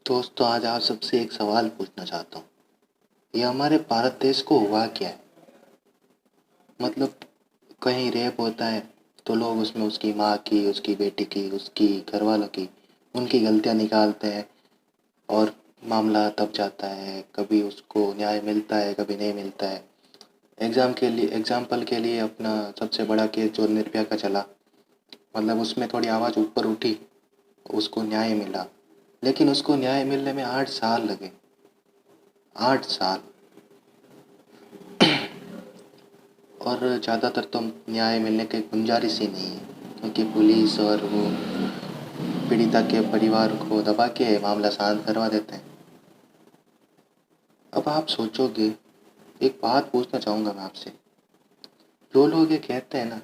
दोस्तों, आज आप सबसे एक सवाल पूछना चाहता हूँ। ये हमारे भारत देश को हुआ क्या है? मतलब कहीं रेप होता है तो लोग उसमें उसकी माँ की, उसकी बेटी की, उसकी घरवालों की, उनकी गलतियाँ निकालते हैं और मामला दब जाता है। कभी उसको न्याय मिलता है, कभी नहीं मिलता है। एग्जाम्पल के लिए अपना सबसे बड़ा केस जो निर्भया का चला, मतलब उसमें थोड़ी आवाज़ ऊपर उठी, उसको न्याय मिला। लेकिन उसको न्याय मिलने में 8 साल लगे। 8 साल। और ज़्यादातर तो न्याय मिलने की गुंजाइश ही नहीं है, क्योंकि पुलिस और वो पीड़िता के परिवार को दबा के मामला शांत करवा देते हैं। अब आप सोचोगे, एक बात पूछना चाहूँगा मैं आपसे। जो लोग ये कहते हैं ना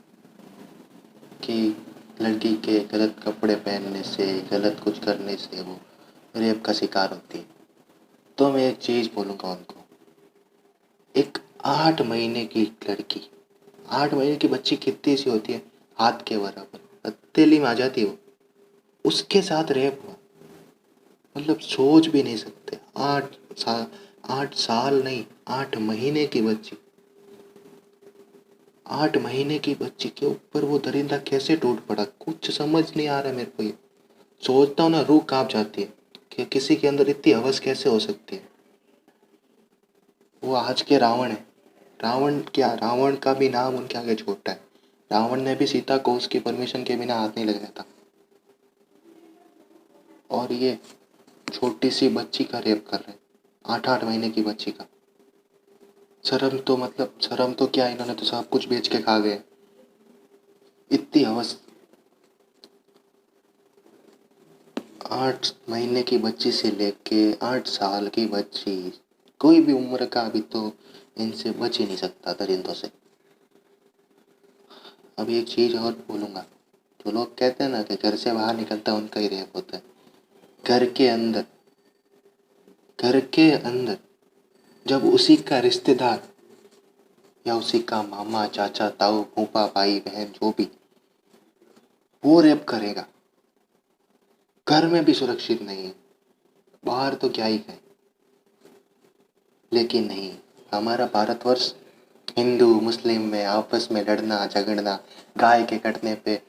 कि लड़की के गलत कपड़े पहनने से, गलत कुछ करने से वो रेप का शिकार होती है, तो मैं एक चीज़ बोलूँगा उनको। एक 8 महीने की लड़की, 8 महीने की बच्ची कितनी सी होती है? हाथ के बराबर, हथेली में आ जाती है वो। उसके साथ रेप हुआ, मतलब सोच भी नहीं सकते। 8 साल, 8 साल नहीं, 8 महीने की बच्ची, 8 महीने की बच्ची के ऊपर वो दरिंदा कैसे टूट पड़ा, कुछ समझ नहीं आ रहा है मेरे को। ये सोचता हूँ ना, रूह कांप जाती है कि किसी के अंदर इतनी हवस कैसे हो सकती है। वो आज के रावण है। रावण क्या, रावण का भी नाम उनके आगे छोटा है। रावण ने भी सीता को उसकी परमिशन के बिना हाथ नहीं लगाया था, और ये छोटी सी बच्ची का रेप कर रहे हैं, 8 8 महीने की बच्ची का। शर्म तो, मतलब शर्म तो क्या, इन्होंने तो सब कुछ बेच के खा गए। इतनी हवस। 8 महीने की बच्ची से लेके 8 साल की बच्ची, कोई भी उम्र का अभी तो इनसे बच ही नहीं सकता दरिंदों से। अब एक चीज और बोलूंगा। जो लोग कहते हैं ना कि घर से बाहर निकलता है उनका ही रेप होता है, घर के अंदर, घर के अंदर जब उसी का रिश्तेदार या उसी का मामा, चाचा, ताऊ, फूफा, भाई, बहन, जो भी, वो रेप करेगा, घर में भी सुरक्षित नहीं है, बाहर तो क्या ही कहें। लेकिन नहीं, हमारा भारतवर्ष हिंदू मुस्लिम में आपस में लड़ना झगड़ना, गाय के कटने पे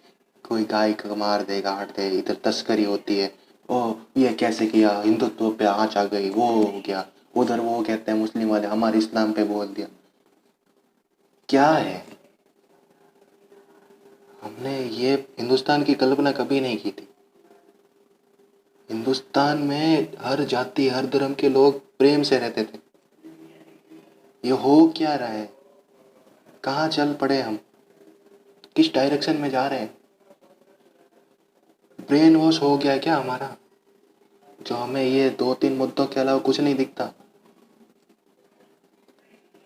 कोई गाय को मार दे, काट दे, इधर तस्करी होती है। ओ, ये कैसे किया, हिंदुत्व पे आँच आ गई, वो हो गया। उधर वो कहते हैं मुस्लिम वाले हमारे इस्लाम पे बोल दिया। क्या है? हमने ये हिंदुस्तान की कल्पना कभी नहीं की थी। हिंदुस्तान में हर जाति हर धर्म के लोग प्रेम से रहते थे। ये हो क्या रहा है? कहाँ चल पड़े हम? किस डायरेक्शन में जा रहे हैं? ब्रेन वॉश हो गया है क्या हमारा, जो हमें ये 2 3 मुद्दों के अलावा कुछ नहीं दिखता?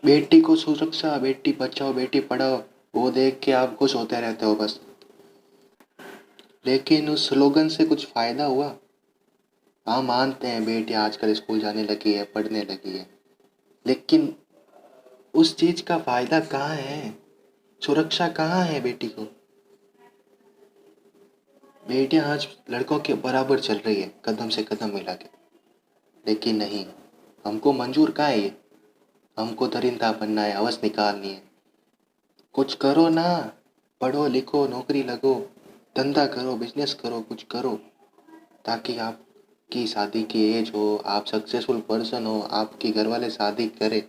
बेटी को सुरक्षा, बेटी बचाओ, बेटी पढ़ाओ, वो देख के आप खुश होते रहते हो बस। लेकिन उस स्लोगन से कुछ फायदा हुआ? हाँ, मानते हैं बेटी आजकल स्कूल जाने लगी है, पढ़ने लगी है, लेकिन उस चीज का फायदा कहाँ है? सुरक्षा कहाँ है बेटी को? बेटियां आज लड़कों के बराबर चल रही है, कदम से कदम मिला के। लेकिन नहीं, हमको मंजूर कहाँ है ये? हमको दरिंदा बनना है, हवस निकालनी है। कुछ करो ना, पढ़ो लिखो, नौकरी लगो, धंधा करो, बिजनेस करो, कुछ करो, ताकि आपकी शादी की एज हो, आप सक्सेसफुल पर्सन हो, आपके घर वाले शादी करे।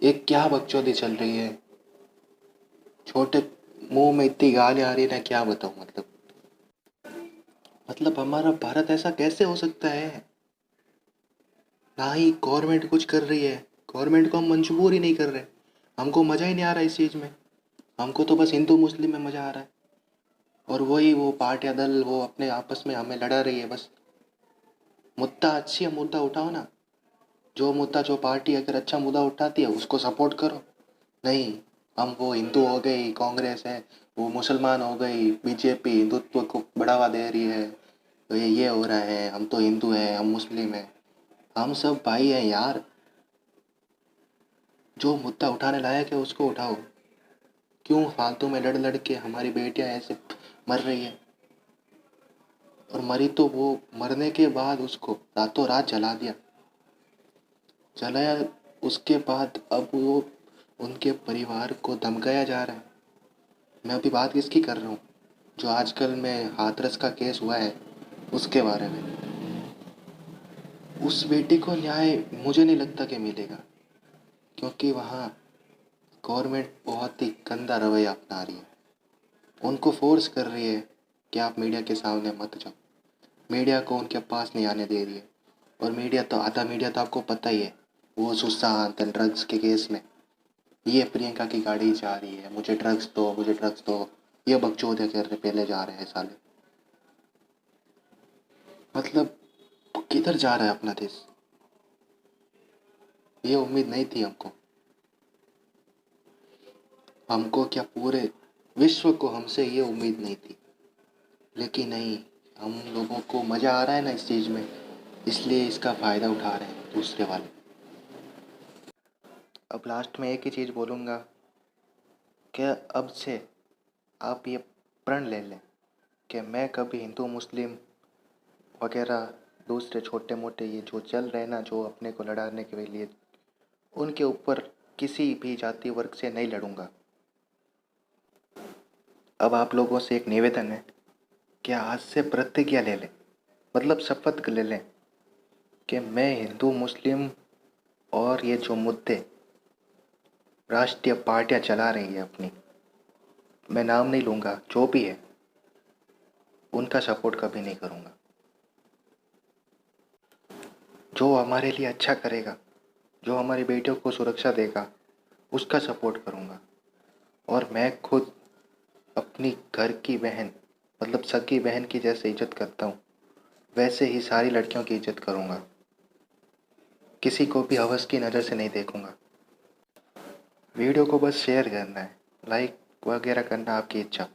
ये क्या बकचोदी चल रही है? छोटे मुंह में इतनी गाली आ रही है ना, क्या बताऊं। मतलब हमारा भारत ऐसा कैसे हो सकता है? ना ही गवर्नमेंट कुछ कर रही है, गवर्नमेंट को हम मंजूर ही नहीं कर रहे। हमको मज़ा ही नहीं आ रहा इस चीज़ में। हमको तो बस हिंदू मुस्लिम में मज़ा आ रहा है, और वही वो पार्टियां दल वो अपने आपस में हमें लड़ा रही है बस। मुद्दा अच्छी है, मुद्दा उठाओ ना। जो मुद्दा, जो पार्टी अगर अच्छा मुद्दा उठाती है उसको सपोर्ट करो। नहीं, हम वो हिंदू हो गई कांग्रेस है, वो मुसलमान हो गई बीजेपी, हिंदुत्व को बढ़ावा दे रही है, तो ये हो रहा है, हम तो हिंदू हैं, हम मुस्लिम हैं। हम सब भाई हैं यार। जो मुद्दा उठाने लायक है उसको उठाओ। क्यों फालतू में लड़ लड़ के हमारी बेटियां ऐसे मर रही है? और मरी तो वो मरने के बाद उसको रातों रात जला दिया। जलाया, उसके बाद अब वो उनके परिवार को धमकाया जा रहा है। मैं अभी बात किसकी कर रहा हूँ? जो आजकल में हाथरस का केस हुआ है उसके बारे में। उस बेटी को न्याय मुझे नहीं लगता कि मिलेगा, क्योंकि वहाँ गवर्नमेंट बहुत ही गंदा रवैया अपना रही है। उनको फोर्स कर रही है कि आप मीडिया के सामने मत जाओ, मीडिया को उनके पास नहीं आने दे रही है। और मीडिया तो आधा मीडिया तो आपको पता ही है, वो सुशांत ड्रग्स के केस में ये प्रियंका की गाड़ी जा रही है, मुझे ड्रग्स दो, मुझे ड्रग्स दो, ये बकचोदिया कर रहे पहले जा रहे हैं साले। मतलब किधर जा रहा है अपना देश? ये उम्मीद नहीं थी हमको। हमको क्या, पूरे विश्व को हमसे ये उम्मीद नहीं थी। लेकिन नहीं, हम लोगों को मज़ा आ रहा है ना इस चीज़ में, इसलिए इसका फ़ायदा उठा रहे हैं दूसरे वाले। अब लास्ट में एक ही चीज़ बोलूँगा कि अब से आप ये प्रण ले लें कि मैं कभी हिंदू मुस्लिम वगैरह दूसरे छोटे मोटे ये जो चल रहे हैं ना, जो अपने को लड़ाने के लिए, उनके ऊपर किसी भी जाति वर्ग से नहीं लड़ूंगा। अब आप लोगों से एक निवेदन है कि आज से प्रतिज्ञा ले लें, मतलब शपथ ले लें कि मैं हिंदू मुस्लिम और ये जो मुद्दे राष्ट्रीय पार्टियां चला रही है अपनी, मैं नाम नहीं लूँगा, जो भी है उनका सपोर्ट कभी नहीं करूँगा। जो हमारे लिए अच्छा करेगा, जो हमारी बेटियों को सुरक्षा देगा, उसका सपोर्ट करूँगा। और मैं खुद अपनी घर की बहन, मतलब सगी बहन की जैसे इज्जत करता हूँ, वैसे ही सारी लड़कियों की इज्जत करूँगा। किसी को भी हवस की नज़र से नहीं देखूँगा। वीडियो को बस शेयर करना है, लाइक वगैरह करना आपकी इच्छा।